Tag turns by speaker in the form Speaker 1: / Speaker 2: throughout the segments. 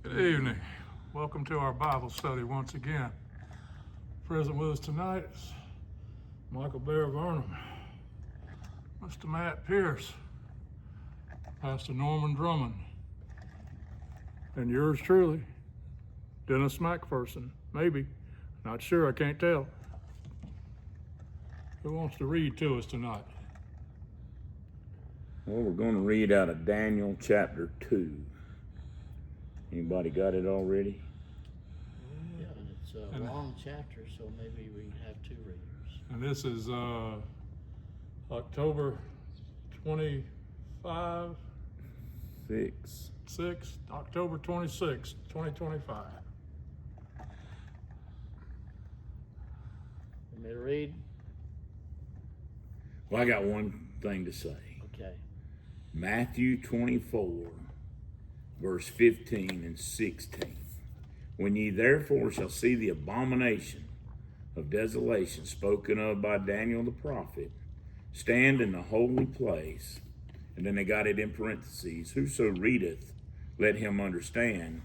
Speaker 1: Good evening. Welcome to our Bible study once again. Present with us tonight is Michael Bear Vernon, Mr. Matt Pierce, Pastor Norman Drummond, and yours truly, Dennis McPherson. Maybe. Not sure, I can't tell. Who wants to read to us tonight?
Speaker 2: Well, we're going to read out of Daniel chapter 2. Anybody got it already?
Speaker 3: Yeah, it's a long chapter, so maybe we can have two readers.
Speaker 1: And this is October 25,
Speaker 2: 6.
Speaker 1: October 26, 2025.
Speaker 3: Want me to read?
Speaker 2: Well, I got one thing to say.
Speaker 3: Okay.
Speaker 2: Matthew 24, verse 15 and 16. When ye therefore shall see the abomination of desolation spoken of by Daniel the prophet, stand in the holy place, and then they got it in parentheses, whoso readeth, let him understand.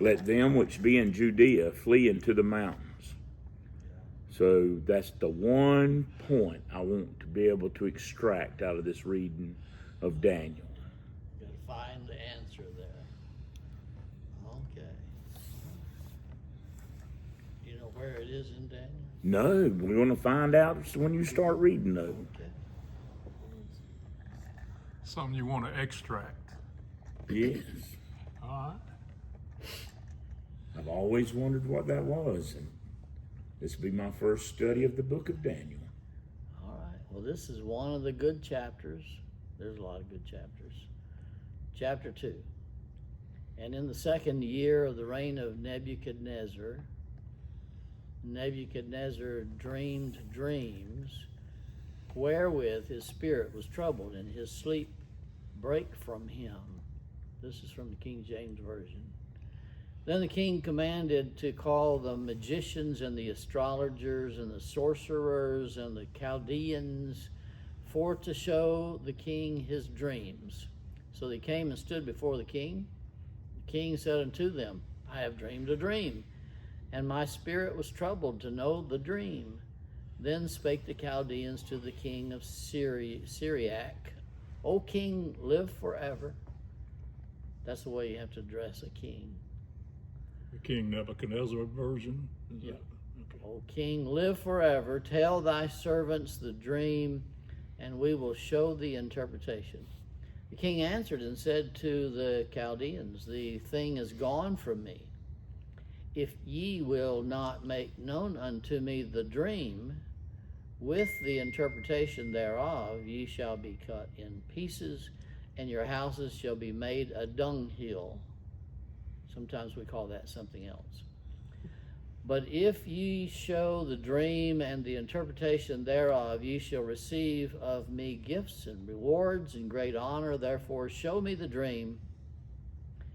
Speaker 2: Let them which be in Judea flee into the mountains. So that's the one point I want to be able to extract out of this reading of Daniel.
Speaker 3: You gotta find the answer there. Okay. You know where it is in Daniel?
Speaker 2: No, we're going to find out when you start reading, though.
Speaker 3: Okay.
Speaker 1: Something you want to extract.
Speaker 2: Yes.
Speaker 1: All right.
Speaker 2: I've always wondered what that was, and this will be my first study of the book of Daniel.
Speaker 3: All right. Well, this is one of the good chapters. There's a lot of good chapters. Chapter 2. And in the second year of the reign of Nebuchadnezzar dreamed dreams, wherewith his spirit was troubled, and his sleep brake from him. This is from the King James Version. Then the king commanded to call the magicians and the astrologers and the sorcerers and the Chaldeans for to show the king his dreams. So they came and stood before the king. The king said unto them, I have dreamed a dream, and my spirit was troubled to know the dream. Then spake the Chaldeans to the king of Syriac, O king, live forever. That's the way you have to address a king.
Speaker 1: The King Nebuchadnezzar version?
Speaker 3: Yeah.
Speaker 1: Okay.
Speaker 3: O king, live forever. Tell thy servants the dream, and we will show the interpretation. The king answered and said to the Chaldeans, the thing is gone from me. If ye will not make known unto me the dream, with the interpretation thereof, ye shall be cut in pieces, and your houses shall be made a dunghill. Sometimes we call that something else. But if ye show the dream and the interpretation thereof, ye shall receive of me gifts and rewards and great honor. Therefore show me the dream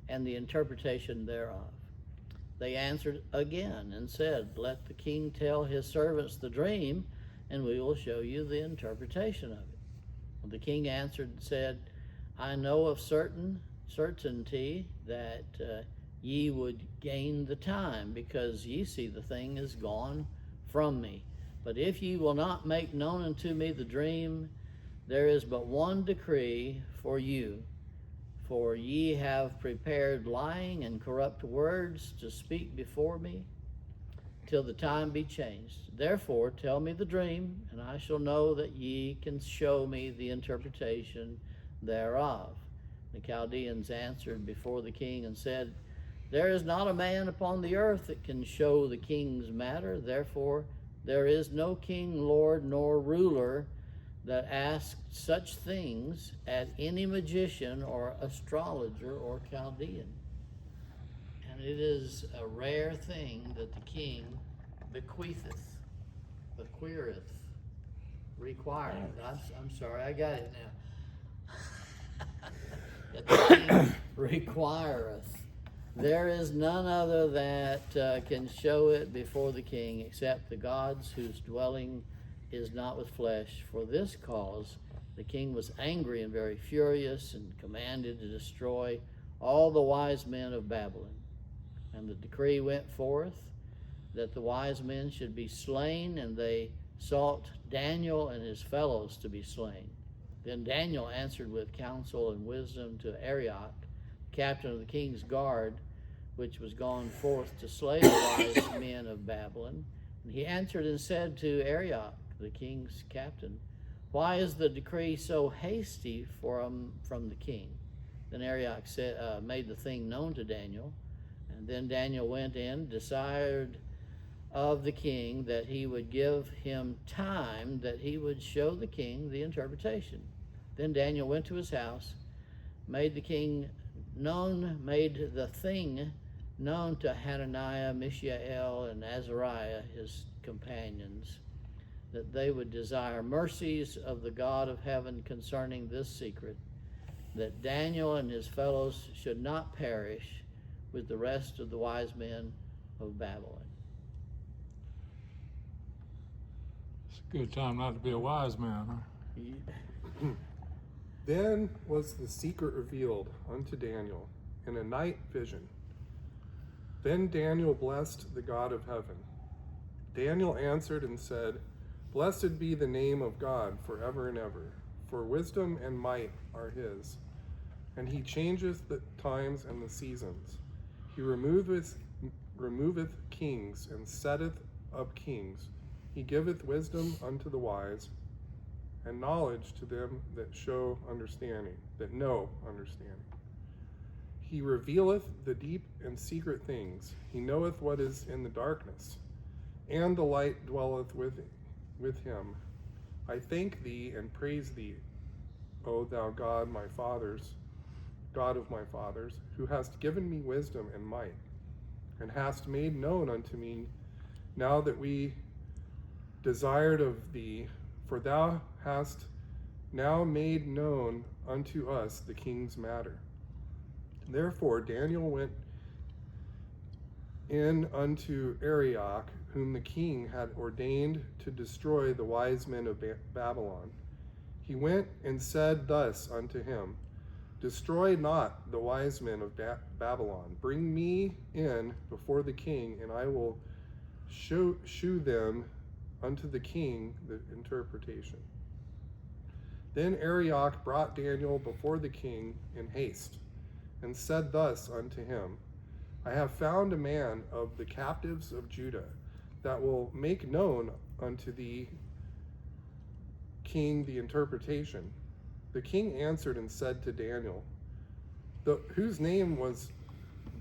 Speaker 3: and the interpretation thereof. They answered again and said, let the king tell his servants the dream, and we will show you the interpretation of it. And the king answered and said, I know of certainty that ye would gain the time, because ye see the thing is gone from me. But if ye will not make known unto me the dream, there is but one decree for you. For ye have prepared lying and corrupt words to speak before me, till the time be changed. Therefore tell me the dream, and I shall know that ye can show me the interpretation thereof. The Chaldeans answered before the king and said, there is not a man upon the earth that can show the king's matter. Therefore, there is no king, lord, nor ruler that asks such things at any magician or astrologer or Chaldean. And it is a rare thing that the king requireth. I'm sorry, I got it now. That the king requireth. There is none other that can show it before the king, except the gods whose dwelling is not with flesh. For this cause the king was angry and very furious, and commanded to destroy all the wise men of Babylon. And the decree went forth that the wise men should be slain, and they sought Daniel and his fellows to be slain. Then Daniel answered with counsel and wisdom to Arioch, captain of the king's guard, which was gone forth to slay the wise men of Babylon. And he answered and said to Arioch, the king's captain, "Why is the decree so hasty from the king?" Then Arioch made the thing known to Daniel. And then Daniel went in, desired of the king that he would give him time, that he would show the king the interpretation. Then Daniel went to his house, made the thing known to Hananiah, Mishael, and Azariah, his companions, that they would desire mercies of the God of heaven concerning this secret, that Daniel and his fellows should not perish with the rest of the wise men of Babylon.
Speaker 1: It's a good time not to be a wise man, huh?
Speaker 4: Then was the secret revealed unto Daniel in a night vision. Then Daniel blessed the God of heaven. Daniel answered and said, "Blessed be the name of God forever and ever, for wisdom and might are his. And he changeth the times and the seasons. He removeth kings and setteth up kings. He giveth wisdom unto the wise, and knowledge to them that know understanding. He revealeth the deep and secret things. He knoweth what is in the darkness, and the light dwelleth with him. I thank thee and praise thee, O thou God of my fathers, who hast given me wisdom and might, and hast made known unto me now that we desired of thee, for thou hast now made known unto us the king's matter." Therefore Daniel went in unto Arioch, whom the king had ordained to destroy the wise men of Babylon. He went and said thus unto him, "Destroy not the wise men of Babylon. Bring me in before the king, and I will shew them unto the king the interpretation." Then Arioch brought Daniel before the king in haste, and said thus unto him, "I have found a man of the captives of Judah, that will make known unto thee, king, the interpretation." The king answered and said to Daniel, whose name was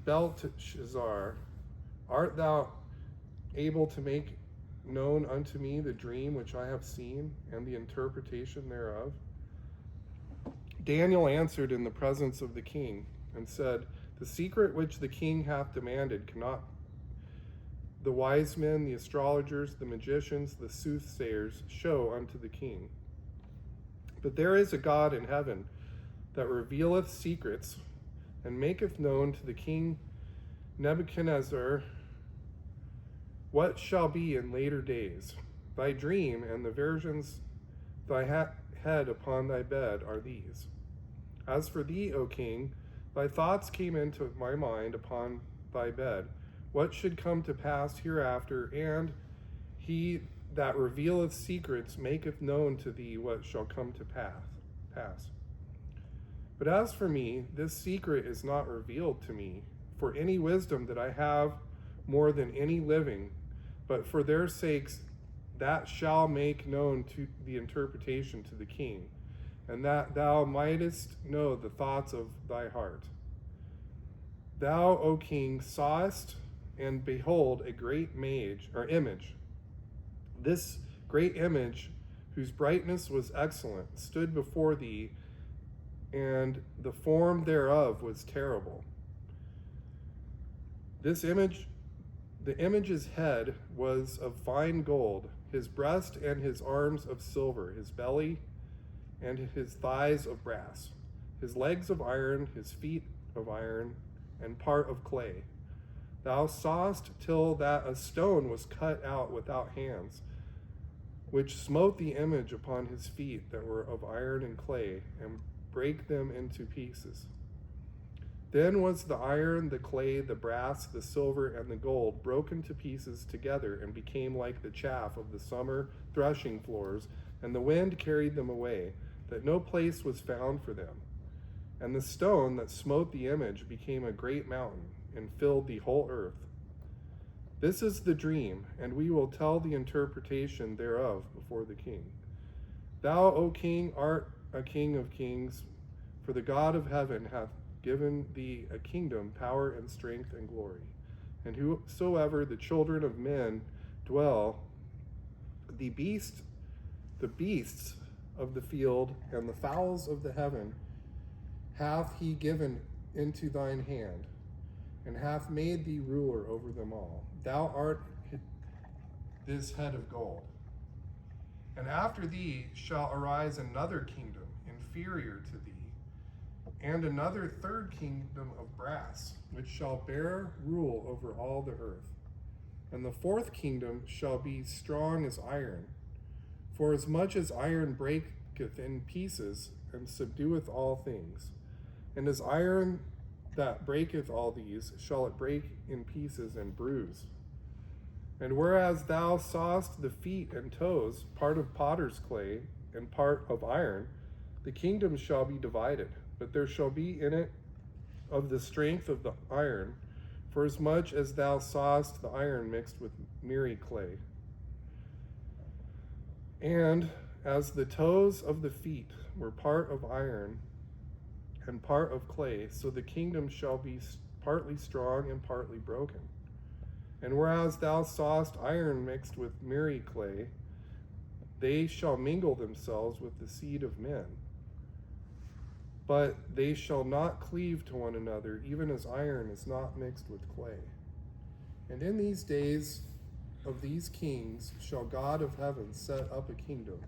Speaker 4: Belteshazzar, "Art thou able to make known unto me the dream which I have seen, and the interpretation thereof?" Daniel answered in the presence of the king, and said, "The secret which the king hath demanded cannot the wise men, the astrologers, the magicians, the soothsayers show unto the king. But there is a God in heaven that revealeth secrets, and maketh known to the king Nebuchadnezzar what shall be in later days. Thy dream and the visions thy had upon thy bed are these. As for thee, O king, thy thoughts came into my mind upon thy bed, what should come to pass hereafter, and he that revealeth secrets maketh known to thee what shall come to pass. But as for me, this secret is not revealed to me, for any wisdom that I have more than any living, but for their sakes that shall make known to the interpretation to the king, and that thou mightest know the thoughts of thy heart. Thou, O king, sawest, and behold, a great image. This great image, whose brightness was excellent, stood before thee, and the form thereof was terrible. The image's head was of fine gold, his breast and his arms of silver, his belly and his thighs of brass, his legs of iron, his feet of iron, and part of clay. Thou sawest till that a stone was cut out without hands, which smote the image upon his feet that were of iron and clay, and brake them into pieces. Then was the iron, the clay, the brass, the silver, and the gold broken to pieces together and became like the chaff of the summer threshing floors, and the wind carried them away, that no place was found for them. And the stone that smote the image became a great mountain and filled the whole earth. This is the dream, and we will tell the interpretation thereof before the king. Thou, O king, art a king of kings, for the God of heaven hath given thee a kingdom, power, and strength, and glory. And whosoever the children of men dwell, the beasts of the field, and the fowls of the heaven, hath he given into thine hand, and hath made thee ruler over them all. Thou art this head of gold. And after thee shall arise another kingdom, inferior to thee, and another third kingdom of brass, which shall bear rule over all the earth. And the fourth kingdom shall be strong as iron. For as much as iron breaketh in pieces, and subdueth all things, and as iron that breaketh all these, shall it break in pieces and bruise. And whereas thou sawest the feet and toes, part of potter's clay, and part of iron, the kingdom shall be divided, but there shall be in it of the strength of the iron, for as much as thou sawest the iron mixed with miry clay. And as the toes of the feet were part of iron and part of clay, so the kingdom shall be partly strong and partly broken. And whereas thou sawest iron mixed with miry clay, they shall mingle themselves with the seed of men. But they shall not cleave to one another, even as iron is not mixed with clay. And in these days of these kings shall God of heaven set up a kingdom,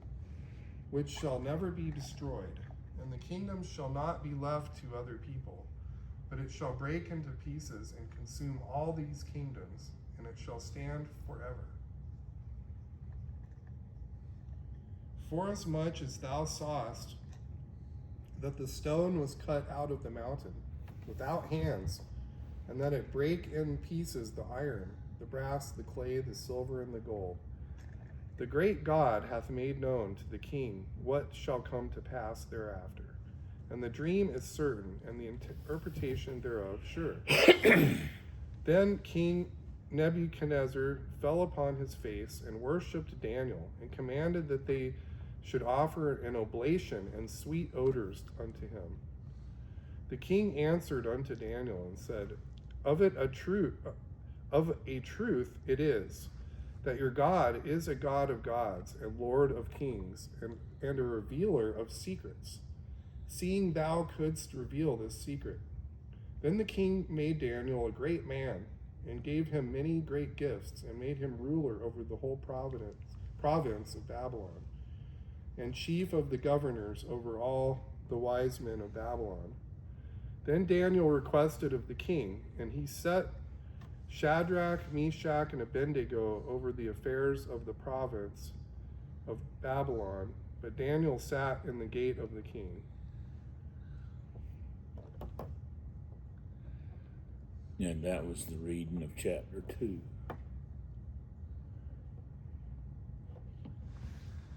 Speaker 4: which shall never be destroyed. And the kingdom shall not be left to other people, but it shall break into pieces and consume all these kingdoms, and it shall stand forever. Forasmuch as thou sawest that the stone was cut out of the mountain without hands, and that it brake in pieces the iron, the brass, the clay, the silver, and the gold, the great God hath made known to the king what shall come to pass thereafter. And the dream is certain, and the interpretation thereof sure. Then King Nebuchadnezzar fell upon his face and worshipped Daniel, and commanded that they should offer an oblation and sweet odors unto him. The king answered unto Daniel and said, Of a truth it is, that your God is a God of gods and Lord of kings, and a revealer of secrets, seeing thou couldst reveal this secret. Then the king made Daniel a great man, and gave him many great gifts, and made him ruler over the whole province of Babylon, and chief of the governors over all the wise men of Babylon. Then Daniel requested of the king, and he set Shadrach, Meshach, and Abednego over the affairs of the province of Babylon, but Daniel sat in the gate of the king.
Speaker 2: And that was the reading of chapter 2.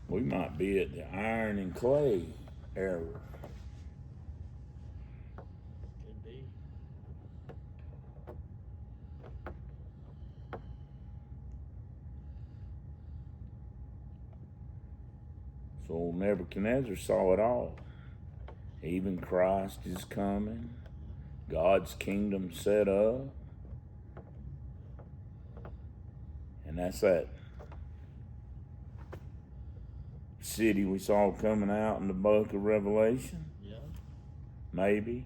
Speaker 2: We might be at the iron and clay era.
Speaker 3: Could be.
Speaker 2: So Nebuchadnezzar saw it all. Even Christ is coming. God's kingdom set up. And that's that city we saw coming out in the book of Revelation.
Speaker 3: Yeah.
Speaker 2: Maybe.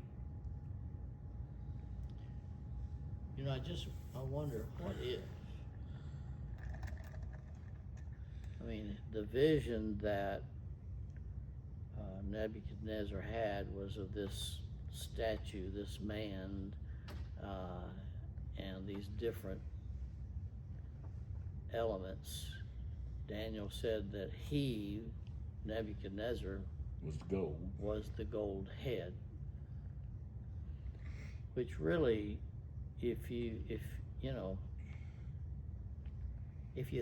Speaker 3: You know, I wonder, what if? I mean, the vision that Nebuchadnezzar had was of this statue, this man, and these different elements. Daniel said that he, Nebuchadnezzar,
Speaker 2: Was gold.
Speaker 3: was the gold head. which really, if you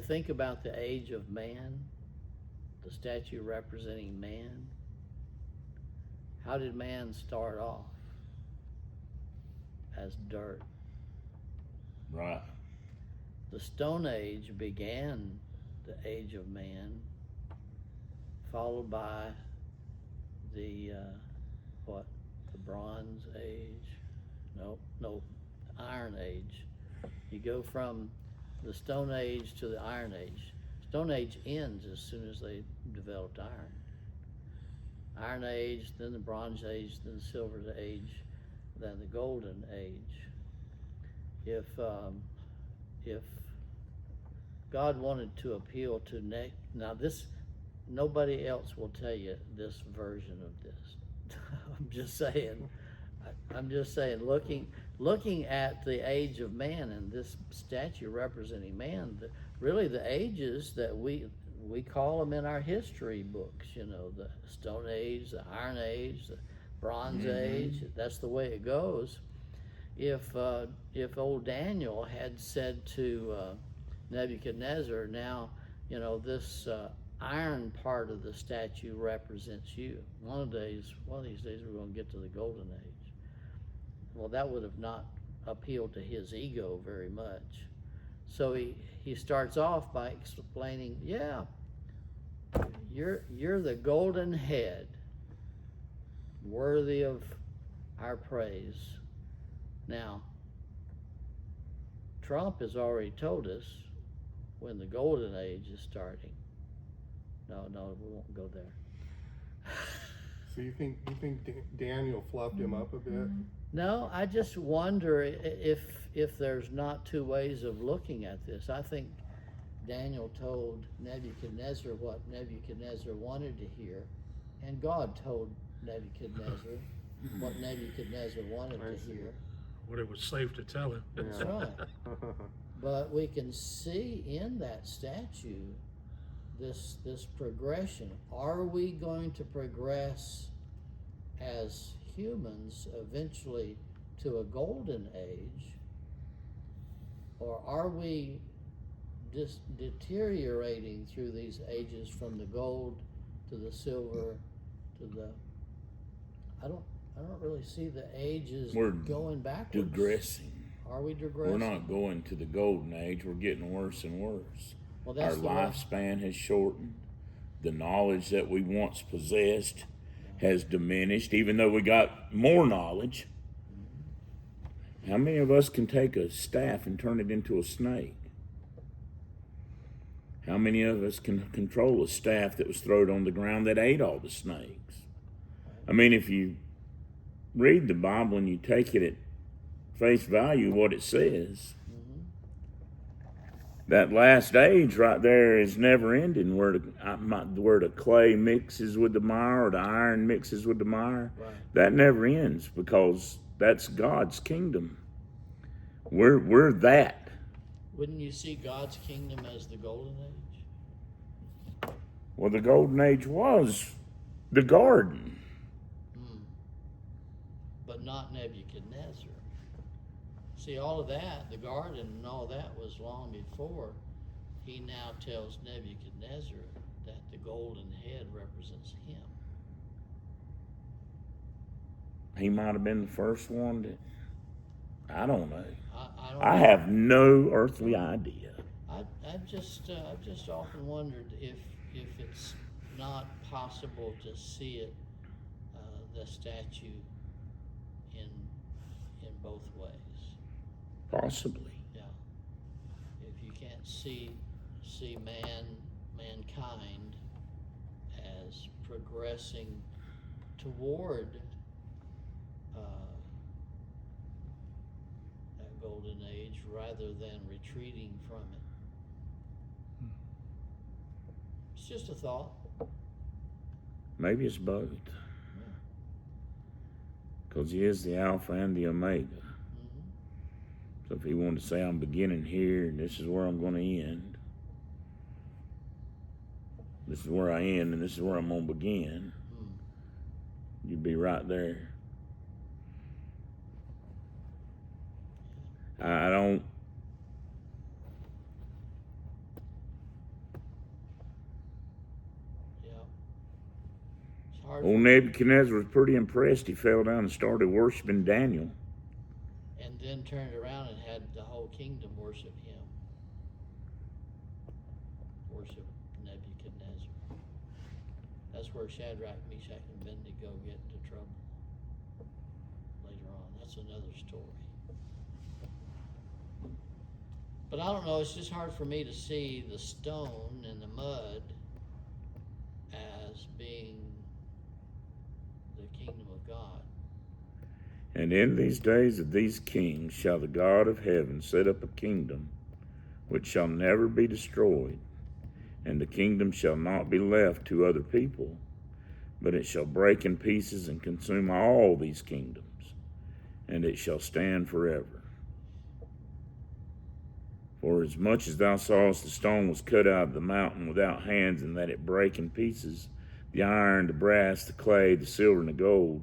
Speaker 3: think about the age of man, the statue representing man, how did man start off? As dirt.
Speaker 2: Right.
Speaker 3: The Stone Age began the age of man, followed by the the Bronze Age. No, the Iron Age. You go from the Stone Age to the Iron Age. Stone Age ends as soon as they developed iron. Iron Age, then the Bronze Age, then the Silver Age, then the Golden Age. If God wanted to appeal to now this, nobody else will tell you this version of this. I'm just saying, looking at the age of man and this statue representing man, really the ages that we call them in our history books, the Stone Age, the Iron Age, the Bronze Age, that's the way it goes. If old Daniel had said to Nebuchadnezzar, now, this iron part of the statue represents you. One of these days we're going to get to the Golden Age. Well, that would have not appealed to his ego very much. So he starts off by explaining, yeah, you're the golden head, worthy of our praise. Now, Trump has already told us when the Golden Age is starting. No, we won't go there.
Speaker 4: So you think Daniel fluffed him up a bit?
Speaker 3: No, I just wonder if there's not two ways of looking at this. I think Daniel told Nebuchadnezzar what Nebuchadnezzar wanted to hear, and God told Nebuchadnezzar what Nebuchadnezzar wanted to hear.
Speaker 1: What it was safe to tell him.
Speaker 3: That's right. But we can see in that statue this progression. Are we going to progress as humans eventually to a golden age, or are we just deteriorating through these ages from the gold to the silver to the I don't really see the ages going backwards.
Speaker 2: Digressing.
Speaker 3: Are we digressing?
Speaker 2: We're not going to the golden age. We're getting worse and worse.
Speaker 3: Well, that's
Speaker 2: our
Speaker 3: the
Speaker 2: lifespan has shortened. The knowledge that we once possessed has diminished, even though we got more knowledge. How many of us can take a staff and turn it into a snake? How many of us can control a staff that was thrown on the ground that ate all the snakes? I mean, if you read the Bible and you take it at face value, what it says, that last age right there is never ending, where the clay mixes with the mire or the iron mixes with the mire.
Speaker 3: Right.
Speaker 2: That never ends, because that's God's kingdom. We're that.
Speaker 3: Wouldn't you see God's kingdom as the golden age?
Speaker 2: Well, the golden age was the garden.
Speaker 3: But not Nebuchadnezzar. See, all of that, the garden and all that, was long before. He now tells Nebuchadnezzar that the golden head represents him.
Speaker 2: He might have been the first one that, I don't know.
Speaker 3: I don't know.
Speaker 2: have no earthly idea.
Speaker 3: I've just often wondered if it's not possible to see it, the statue, in both ways.
Speaker 2: Possibly.
Speaker 3: Yeah. If you can't see mankind as progressing toward that golden age rather than retreating from it. It's just a thought.
Speaker 2: Maybe it's both. Because he is the Alpha and the Omega. So if he wanted to say, I'm beginning here, and this is where I'm going to end. This is where I end, and this is where I'm going to begin. You'd be right there.
Speaker 3: hard.
Speaker 2: Old Nebuchadnezzar was pretty impressed. He fell down and started worshiping Daniel.
Speaker 3: And then turned around and had the whole kingdom worship him. Worship Nebuchadnezzar. That's where Shadrach, Meshach, and Abednego get into trouble later on. That's another story. But I don't know, it's just hard for me to see the stone and the mud as being the kingdom of God.
Speaker 2: And in these days of these kings shall the God of heaven set up a kingdom which shall never be destroyed, and the kingdom shall not be left to other people, but it shall break in pieces and consume all these kingdoms, and it shall stand forever. For as much as thou sawest the stone was cut out of the mountain without hands, and that it brake in pieces, the iron, the brass, the clay, the silver, and the gold,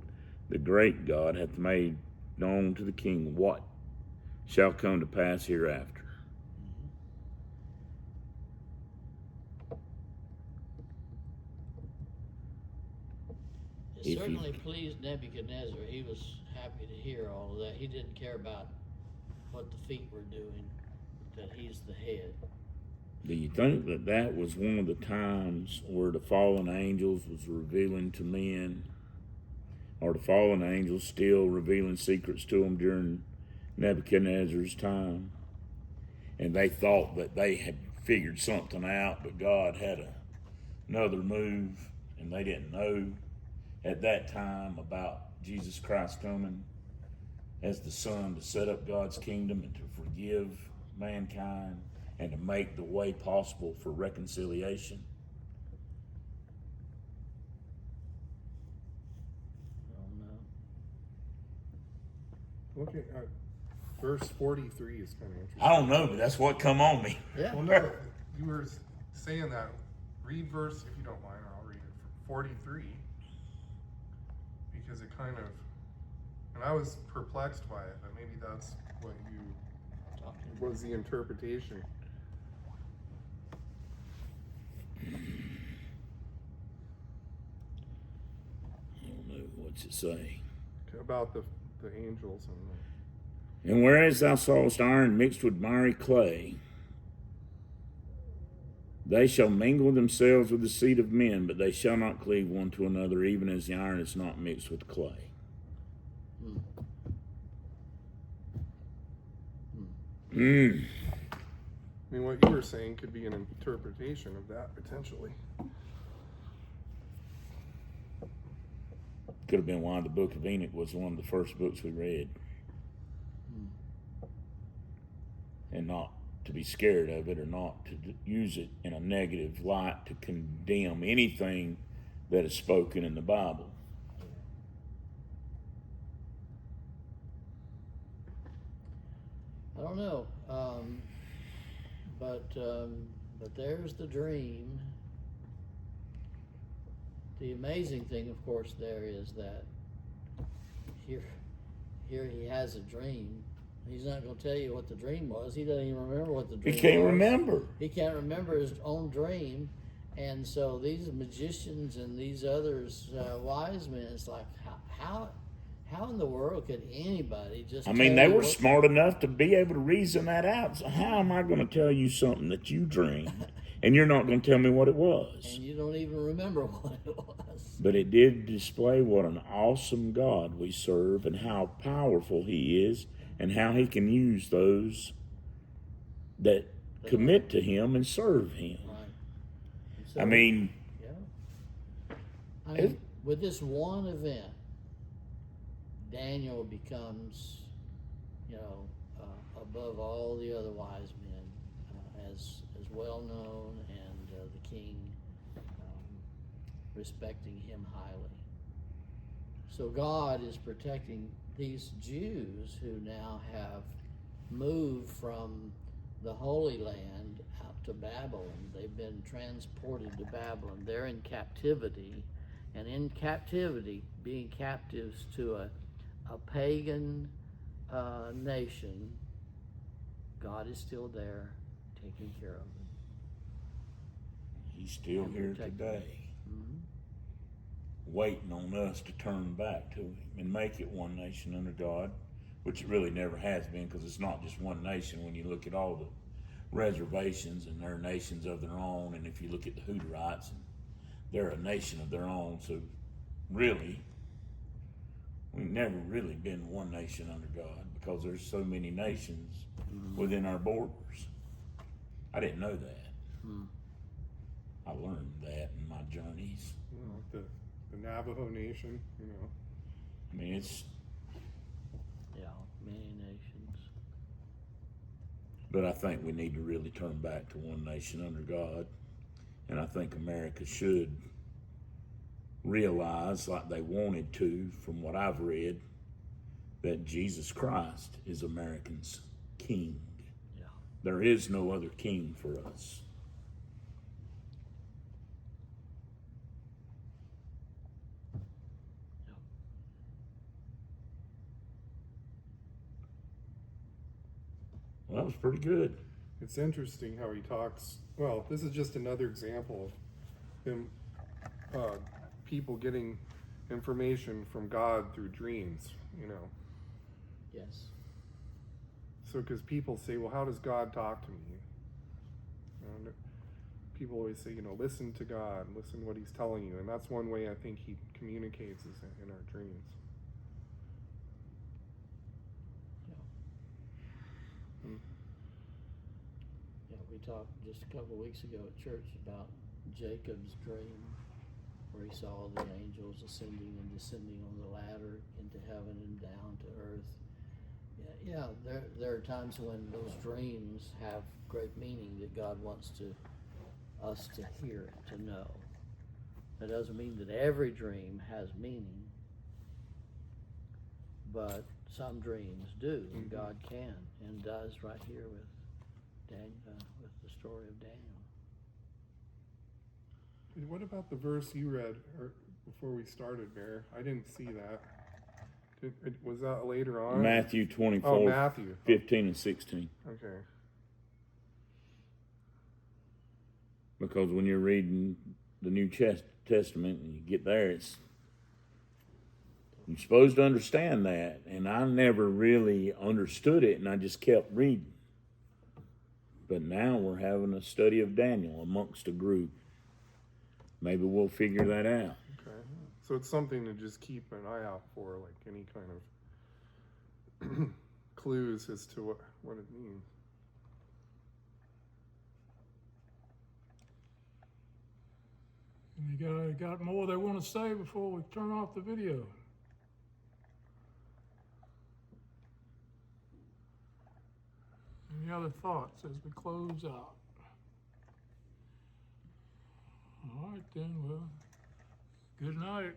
Speaker 2: the great God hath made known to the king what shall come to pass hereafter.
Speaker 3: It
Speaker 2: If you-
Speaker 3: certainly pleased Nebuchadnezzar. He was happy to hear all of that. He didn't care about what the feet were doing, that he's the head.
Speaker 2: Do you think that that was one of the times where the fallen angels was revealing to men, or the fallen angels still revealing secrets to them during Nebuchadnezzar's time? And they thought that they had figured something out, but God had another move, and they didn't know at that time about Jesus Christ coming as the Son to set up God's kingdom and to forgive mankind and to make the way possible for reconciliation.
Speaker 3: I don't know.
Speaker 4: Looking at verse 43 is kind of interesting.
Speaker 2: I don't know, but that's what come on me.
Speaker 3: Yeah.
Speaker 4: Well, no, you were saying that. Read verse, if you don't mind, or I'll read it. 43. Because it kind of, and I was perplexed by it, but maybe that's what you, was the interpretation.
Speaker 2: I don't know, what's it say?
Speaker 4: About the angels and
Speaker 2: And whereas thou sawest iron mixed with miry clay, they shall mingle themselves with the seed of men, but they shall not cleave one to another, even as the iron is not mixed with clay.
Speaker 4: I mean, what you were saying could be an interpretation of that potentially.
Speaker 2: Could have been why the book of Enoch was one of the first books we read. And not to be scared of it, or not to use it in a negative light to condemn anything that is spoken in the Bible.
Speaker 3: I don't know, but there's the dream. The amazing thing, of course, there is that here he has a dream. He's not going to tell you what the dream was. He doesn't even remember what the dream
Speaker 2: He
Speaker 3: was.
Speaker 2: can't remember.
Speaker 3: He can't remember his own dream. And so these magicians and these others, wise men, it's like, how in the world could anybody just
Speaker 2: I mean,
Speaker 3: tell
Speaker 2: they
Speaker 3: you
Speaker 2: were
Speaker 3: what-
Speaker 2: smart enough to be able to reason that out. So how am I going to tell you something that you dreamed and you're not going to tell me what it was?
Speaker 3: And you don't even remember what it was.
Speaker 2: But it did display what an awesome God we serve and how powerful He is and how He can use those that commit to Him and serve Him.
Speaker 3: Right. So,
Speaker 2: I mean,
Speaker 3: yeah. I mean, with this one event, Daniel becomes, above all the other wise men, as well known, and the king respecting him highly. So God is protecting these Jews who now have moved from the Holy Land out to Babylon. They've been transported to Babylon. They're in captivity, and in captivity, being captives to a pagan nation, God is still there taking care of them.
Speaker 2: He's still
Speaker 3: And
Speaker 2: here
Speaker 3: protecting
Speaker 2: today.
Speaker 3: them.
Speaker 2: waiting on us to turn back to him and make it one nation under God, which it really never has been, because it's not just one nation when you look at all the reservations, and they're nations of their own. And if you look at the Hutterites, and they're a nation of their own. So really, we've never really been one nation under God, because there's so many nations within our borders. I didn't know that. I learned that in my journeys.
Speaker 4: You know, the Navajo Nation, you know.
Speaker 2: I mean, it's,
Speaker 3: Yeah, many nations.
Speaker 2: but I think we need to really turn back to one nation under God. And I think America should realize, like they wanted to, from what I've read, that Jesus Christ is Americans' king.
Speaker 3: Yeah.
Speaker 2: There is no other king for us. Well, that was pretty good.
Speaker 4: It's interesting how he talks. Well, this is just another example of him, people getting information from God through dreams, you know.
Speaker 3: Yes.
Speaker 4: So, because people say, well, how does God talk to me? And people always say, you know, listen to God, listen to what he's telling you. And that's one way I think he communicates is in our dreams.
Speaker 3: Yeah, we talked just a couple of weeks ago at church about Jacob's dream, where he saw the angels ascending and descending on the ladder into heaven and down to earth. Yeah, there are times when those dreams have great meaning that God wants us to hear, to know. That doesn't mean that every dream has meaning, but some dreams do, and God can and does right here with with the story of Daniel.
Speaker 4: What about the verse you read before we started, Bear? I didn't see that. Was that later on?
Speaker 2: Matthew 24,
Speaker 4: Oh, Matthew.
Speaker 2: 15 and 16.
Speaker 4: Okay.
Speaker 2: Because when you're reading the New Testament and you get there, you're supposed to understand that. And I never really understood it, and I just kept reading. But now we're having a study of Daniel amongst a group. Maybe we'll figure that out.
Speaker 4: Okay. So it's something to just keep an eye out for, like any kind of clues as to what it means.
Speaker 1: You got more they want to say before we turn off the video? Any other thoughts as we close out? All right then, well, good night.